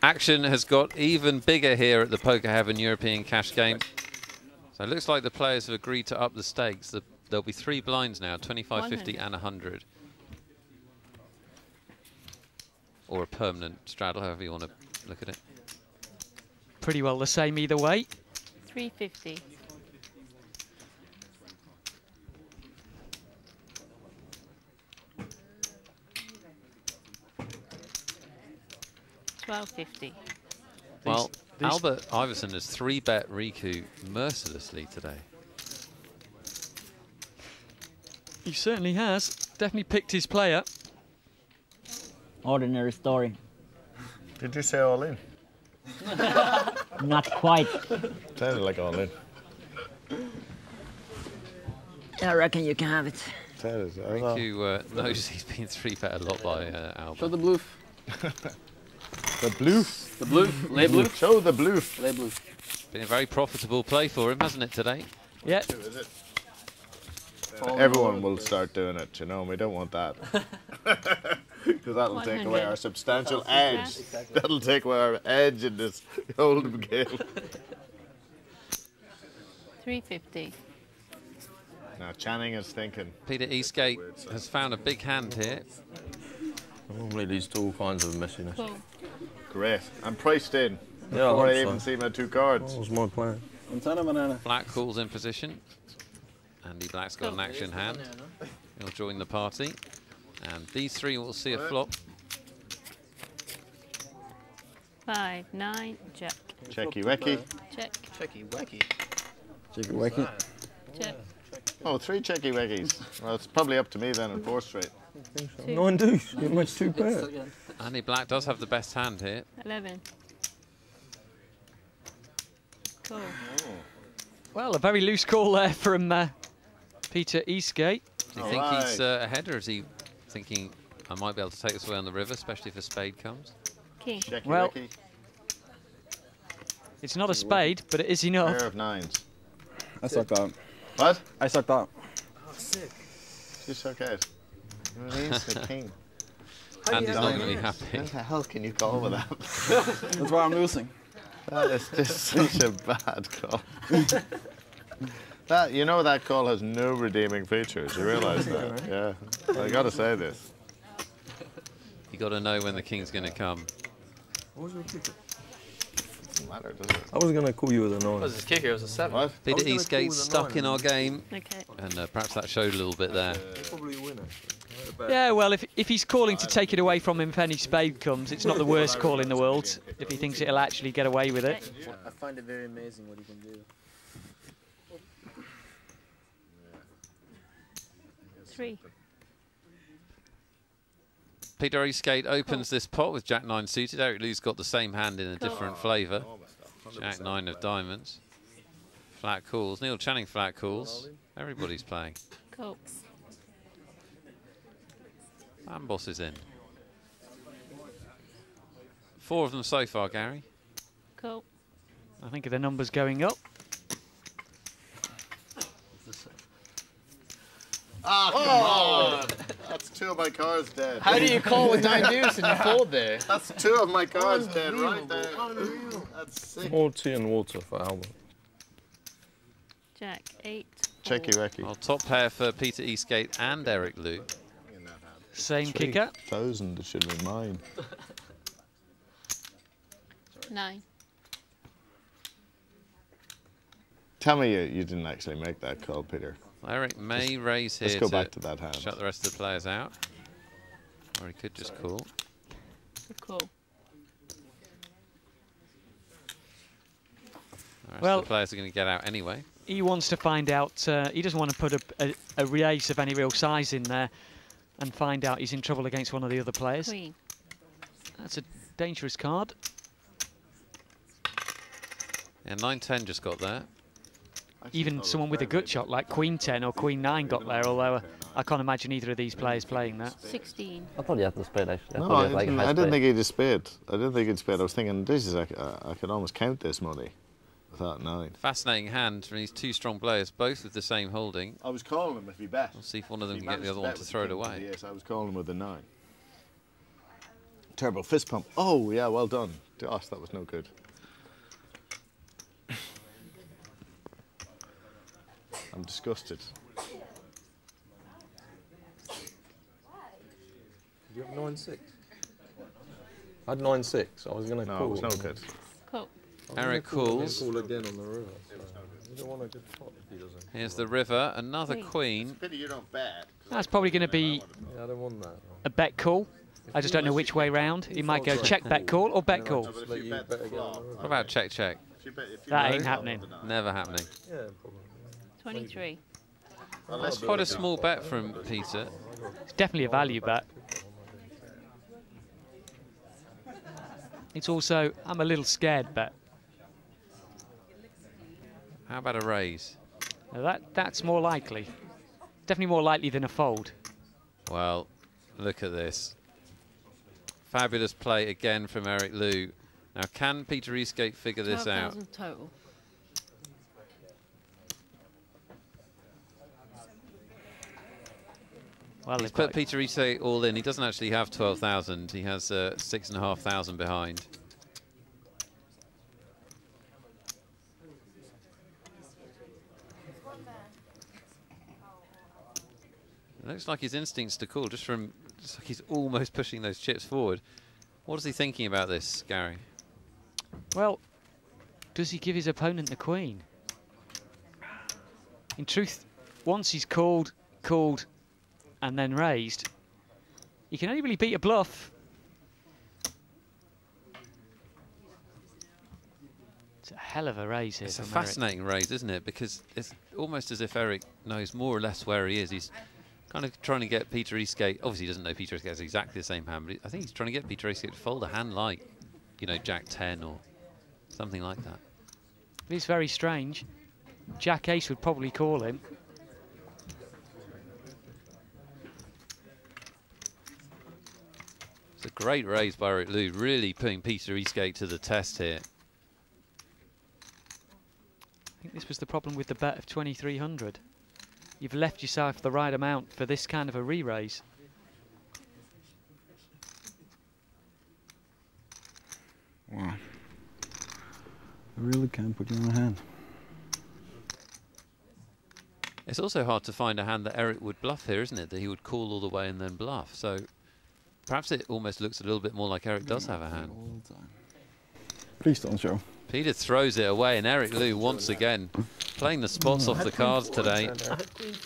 Action has got even bigger here at the Poker Heaven European Cash Game. So it looks like the players have agreed to up the stakes. There'll be 3 blinds now, 25, 50 and 100. Or a permanent straddle, however you want to look at it. Pretty well the same either way. 350. $12.50. Well, Albert Iverson has 3-bet Riku mercilessly today. He certainly has. Definitely picked his player. Ordinary story. Did you say all in? Not quite. Sounded like all in. I reckon you can have it. Riku knows he's been 3-bet a lot by Albert. Show the bloof. The bloof. The bloof. Lay bloof. Show the bloof. Lay bloof. Been a very profitable play for him, hasn't it, today? Yeah. Is it? Everyone will start doing it, you know, we don't want that. Because that'll take away our substantial edge. That'll take away our edge in this hold'em game. 350. Now Channing is thinking. Peter Eastgate has found a big hand here. Normally leads to all kinds of messiness. Cool. Great. I'm priced in. Yeah, Before I even see my 2 cards. That was my plan. Black calls in position. Andy Black's got an action hand. He'll join the party. And these 3 will see a flop. 5, 9, check. Checky wecky. Check. Checky wacky. Checky wacky. Check. Oh, 3 checky weckies. Well, it's probably up to me then in 4 straight. 9 deuce. You match 2 pair. Andy Black does have the best hand here. 11. Cool. Well, a very loose call there from Peter Eastgate. Do you think he's ahead, or is he thinking, I might be able to take this away on the river, especially if a spade comes? King. Checky Well, wecky. It's not a spade, but it is enough. Pair of 9s. I sucked out. What? I sucked out. You suck out. Release the king. Andy's not going to be happy. How the hell can you call with that? That's why I'm losing. That is just such a bad call. You know that call has no redeeming features. You realise that? Yeah. I got to say this. You got to know when the king's going to come. What was your kicker? Doesn't matter, does it? I was going to call you with a 9. What was his kicker? It was a 7. What? Peter gonna Eastgate call with a stuck 9. in our game, Okay. and perhaps that showed a little bit there. Probably a winner. Yeah, well, if he's calling to take it away from him if any spade comes, it's not the worst call in the world if he thinks it'll actually get away with it. I find it very amazing what he can do. 3. Peter Eastgate opens this pot with Jack-9 suited. Eric Lou's got the same hand in a different flavour. Jack-9 of diamonds. Flat calls. Neil Channing flat calls. Everybody's playing. Cool. Amboss is in. 4 of them so far, Gary. Cool. I think the numbers going up. Ah, come on! That's 2 of my cards dead. How do you call with 9 deuce and you fold there? That's 2 of my cards dead right there. That's sick. More tea and water for Albert. Jack. 8. Checky wecky. Well, top pair for Peter Eastgate and Eric Lou. Same kicker. 3,000, it should be mine. 9. Tell me you didn't actually make that call, Peter. Eric may raise here Let's go back to that hand. shut the rest of the players out. Or he could just call. Cool. The rest Well, of the players are going to get out anyway. He wants to find out, he doesn't want to put a race of any real size in there and find out he's in trouble against one of the other players. Queen. That's a dangerous card. Yeah, 9-10 just got there. Even someone with a gut shot like Queen 10 or Queen 9 got there, although I can't imagine either of these players playing that. 16. I thought he had the spade actually. No, thought he had, I didn't think he'd a spade. I didn't think he'd spade. I was thinking, this is I could almost count this money without 9. Fascinating hand from these 2 strong players, both with the same holding. I was calling him if he bet. We'll see if one of them can get the other one to throw it away. Yes, I was calling him with the 9. Turbo fist pump. Oh, yeah, well done. Gosh, that was no good. I'm disgusted. Did you have 9-6? I had 9-6. I was going to No, call. it was no good. Call. Eric calls. Call again on the river. So you don't want a good pot if he doesn't. Here's the river, another queen. Pity you don't bet. That's probably going to be Yeah, I don't want that. a bet call. I just don't know which way round. He might go check bet call or bet call. But if Let you you bet bet the again on flop, the river. What about check, check? That ain't happening. Never happening. Yeah, probably. 23. That's quite a small bet from Peter. It's definitely a value bet. It's also, I'm a little scared bet. How about a raise? Now that's more likely. Definitely more likely than a fold. Well, look at this. Fabulous play again from Eric Liu. Now, can Peter Eastgate figure this out? 12,000 total. Well, He's put Peter Eastgate all in. He doesn't actually have 12,000. He has 6,500 behind. It looks like his instincts to call, just from, it's like he's almost pushing those chips forward. What is he thinking about this, Gary? Well, does he give his opponent the queen? In truth, once he's called, and then raised, he can only really beat a bluff. It's a hell of a raise here. It's a from Eric. fascinating raise, isn't it? Because it's almost as if Eric knows more or less where he is. He's kind of trying to get Peter Eastgate. Obviously, he doesn't know Peter Eastgate has exactly the same hand, but I think he's trying to get Peter Eastgate to fold a hand like, you know, Jack 10 or something like that. It's very strange. Jack Ace would probably call him. It's a great raise by Eric Liu, really putting Peter Eastgate to the test here. I think this was the problem with the bet of 2,300. You've left yourself the right amount for this kind of a re-raise. Wow. I really can't put you in a hand. It's also hard to find a hand that Eric would bluff here, isn't it? That he would call all the way and then bluff. So perhaps it almost looks a little bit more like Eric does have a hand. All the time. Please don't show. Peter throws it away, and Eric Liu once again playing the spots off the cards today.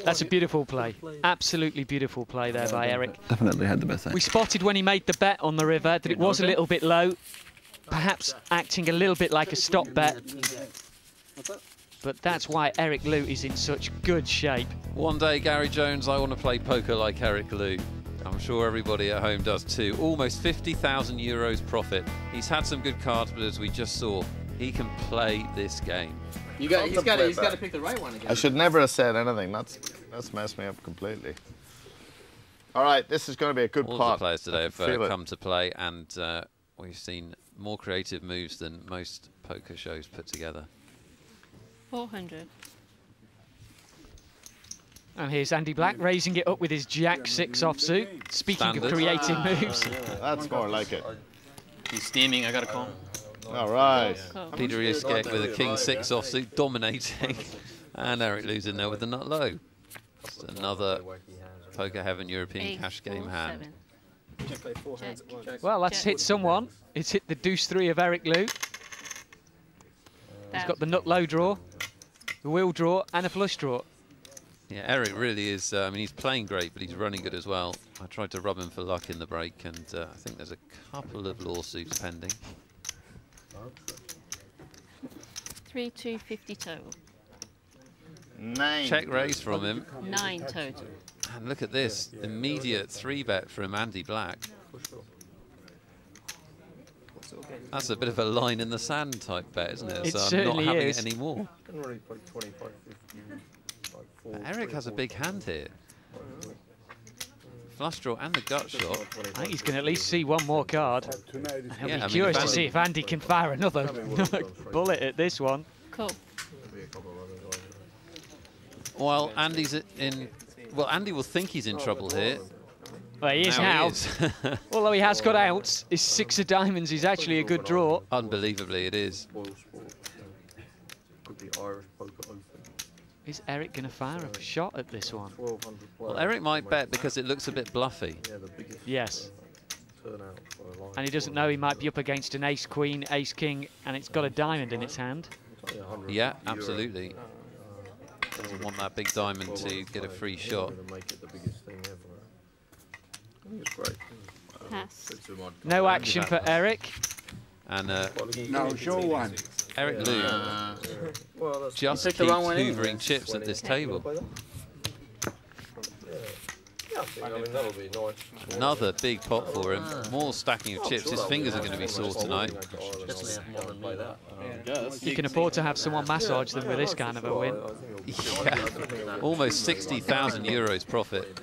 That's a beautiful play. Absolutely beautiful play there by Eric. Definitely had the best We hand. spotted when he made the bet on the river that it was a little bit low, perhaps acting a little bit like a stop bet. But that's why Eric Liu is in such good shape. One day, Gary Jones, I want to play poker like Eric Liu. I'm sure everybody at home does too. Almost 50,000 euros profit. He's had some good cards, but as we just saw, he can play this game. He's got to pick the right one again. I should never have said anything. That's messed me up completely. All right, this is going to be a good All pot. the players today have feel it. come to play, and we've seen more creative moves than most poker shows put together. 400. And here's Andy Black raising it up with his Jack 6 offsuit. Speaking Standard. of creative moves. That's more like it. He's steaming. I got to call. All right. Call. Peter Eastgate with a King 6 offsuit dominating, and Eric Liu's in there with the nut low. Just another Poker Heaven European 8, cash game 4, hand. 7. Check. Well, that's hit someone. It's hit the deuce 3 of Eric Liu. He's got the nut low draw, the wheel draw, and a flush draw. Yeah, Eric really is, I mean, he's playing great, but he's running good as well. I tried to rub him for luck in the break, and I think there's a couple of lawsuits pending. 3,250 total. 9. Check raise from him. 9 total. And look at this, immediate 3-bet from Andy Black. That's a bit of a line in the sand type bet, isn't it? It So I'm not certainly having is. it anymore. Generally play 25, 50, like 4, But Eric has a big hand here. Flush draw and the gut shot. I think he's going to at least see one more card. And he'll Yeah, I be mean, curious if to Andy- see if Andy can fire another bullet at this one. Call. While Andy's in, well, Andy will think he's in trouble here. Well, he is now. Although he has got outs, his 6 of diamonds is actually a good draw. Unbelievably, it is. Is Eric going to fire a shot at this one? Well, Eric might bet because it looks a bit bluffy. Yes. And he doesn't know he might be up against an ace-queen, ace-king, and it's got a diamond in its hand. Yeah, absolutely. Doesn't want that big diamond to get a free shot. Pass. No action for Eric. And No, show one. Eric Lou just keeps hoovering chips at this table. Another big pot for him. More stacking of chips. His fingers are going to be sore tonight. You can afford to have someone massage them with this kind of a win. Yeah, almost 60,000 euros profit.